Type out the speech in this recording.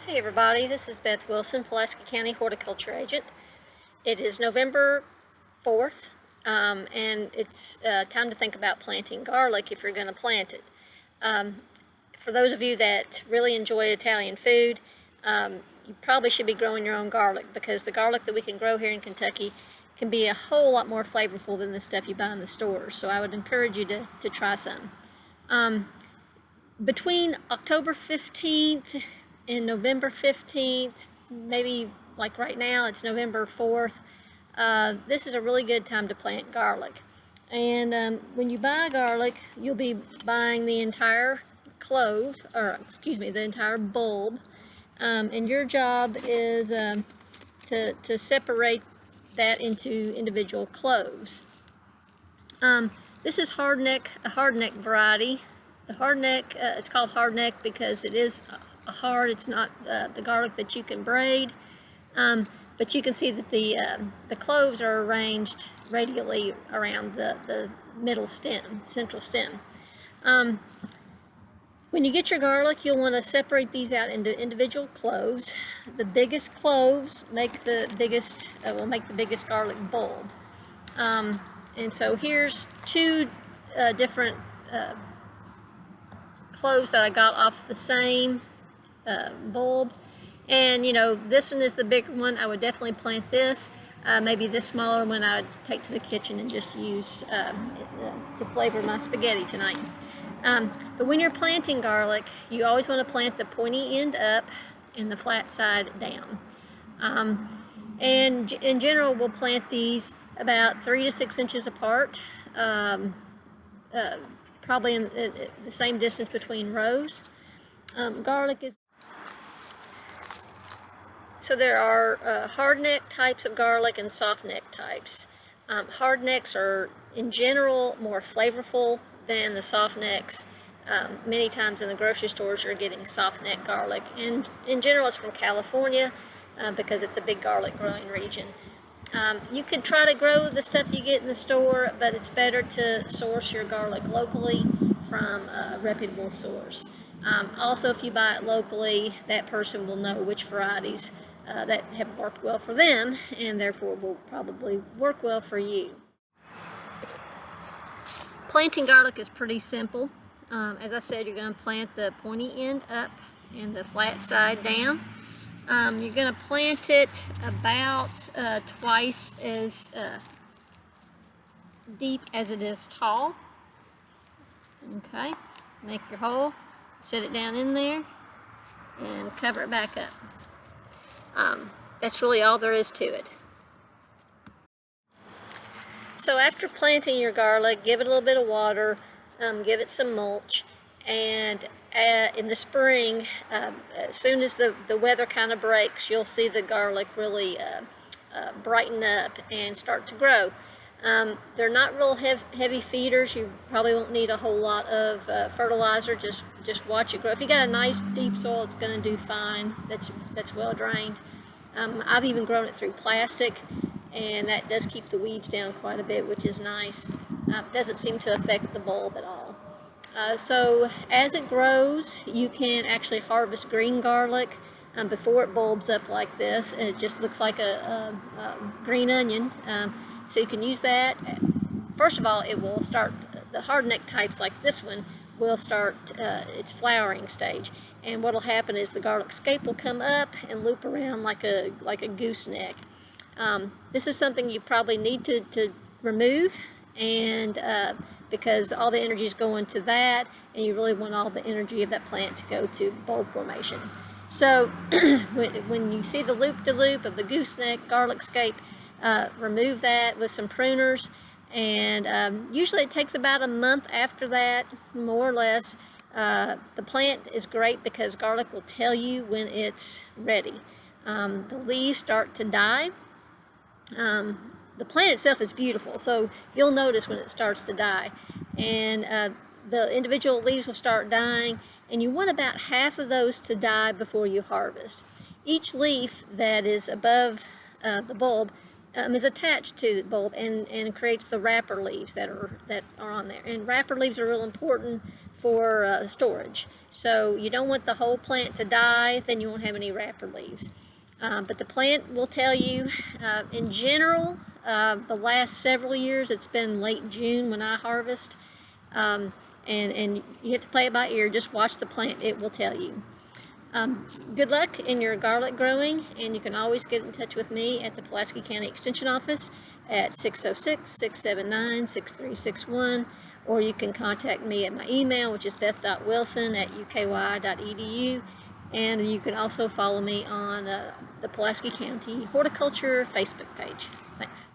Hey everybody, this is Beth Wilson, Pulaski County Horticulture Agent. It is November 4th, and it's time to think about planting garlic if you're going to plant it. For those of you that really enjoy Italian food, you probably should be growing your own garlic, because the garlic that we can grow here in Kentucky can be a whole lot more flavorful than the stuff you buy in the stores. So I would encourage you to try some. Between October 15th and November 15th, maybe like right now, it's November 4th, this is a really good time to plant garlic. And when you buy garlic, you'll be buying the entire clove, or excuse me, the entire bulb. And your job is to separate that into individual cloves. This is a hardneck variety. The hardneck, it's called hardneck because it is it's not the garlic that you can braid. But you can see that the cloves are arranged radially around the middle stem, central stem. When you get your garlic, you'll want to separate these out into individual cloves. The biggest cloves make the biggest will make the biggest garlic bulb. And so here's two different cloves that I got off the same bulb. And you know, this one is the bigger one. I would definitely plant this. Maybe this smaller one I would take to the kitchen and just use to flavor my spaghetti tonight. But when you're planting garlic, you always want to plant the pointy end up and the flat side down. And in general, we'll plant these about 3 to 6 inches apart, probably in the same distance between rows. Garlic is... So there are hardneck types of garlic and softneck types. Hardnecks are, in general, more flavorful than the softnecks. Many times in the grocery stores you're getting softneck garlic, and in general it's from California because it's a big garlic growing region. You could try to grow the stuff you get in the store, but it's better to source your garlic locally from a reputable source. Also, if you buy it locally, that person will know which varieties that have worked well for them, and therefore will probably work well for you. Planting garlic is pretty simple. As I said, you're going to plant the pointy end up and the flat side down. You're going to plant it about twice as deep as it is tall. Okay, make your hole, set it down in there, and cover it back up. That's really all there is to it. So after planting your garlic, give it a little bit of water, give it some mulch, and in the spring, as soon as the weather kind of breaks, you'll see the garlic really brighten up and start to grow. They're not real heavy feeders. You probably won't need a whole lot of fertilizer. Just watch it grow. If you got a nice deep soil, it's going to do fine. That's well drained. I've even grown it through plastic, and that does keep the weeds down quite a bit, which is nice. Doesn't seem to affect the bulb at all. So as it grows, you can actually harvest green garlic before it bulbs up like this. It just looks like a green onion. So you can use that. First of all, it will start, the hardneck types like this one will start its flowering stage. And what will happen is the garlic scape will come up and loop around like a gooseneck. This is something you probably need to remove, and because all the energy is going to that, and you really want all the energy of that plant to go to bulb formation. So when you see the loop-de-loop of the gooseneck garlic scape, remove that with some pruners, and usually it takes about a month after that, more or less. The plant is great because garlic will tell you when it's ready. The leaves start to die. The plant itself is beautiful, so you'll notice when it starts to die, and the individual leaves will start dying, and you want about half of those to die before you harvest. Each leaf that is above the bulb is attached to the bulb and creates the wrapper leaves that are on there. And wrapper leaves are real important for storage. So you don't want the whole plant to die, then you won't have any wrapper leaves. But the plant will tell you, in general, the last several years, it's been late June when I harvest. And you have to play it by ear. Just watch the plant. It will tell you. Good luck in your garlic growing, and you can always get in touch with me at the Pulaski County Extension Office at 606-679-6361, or you can contact me at my email, which is beth.wilson@uky.edu, and you can also follow me on the Pulaski County Horticulture Facebook page. Thanks.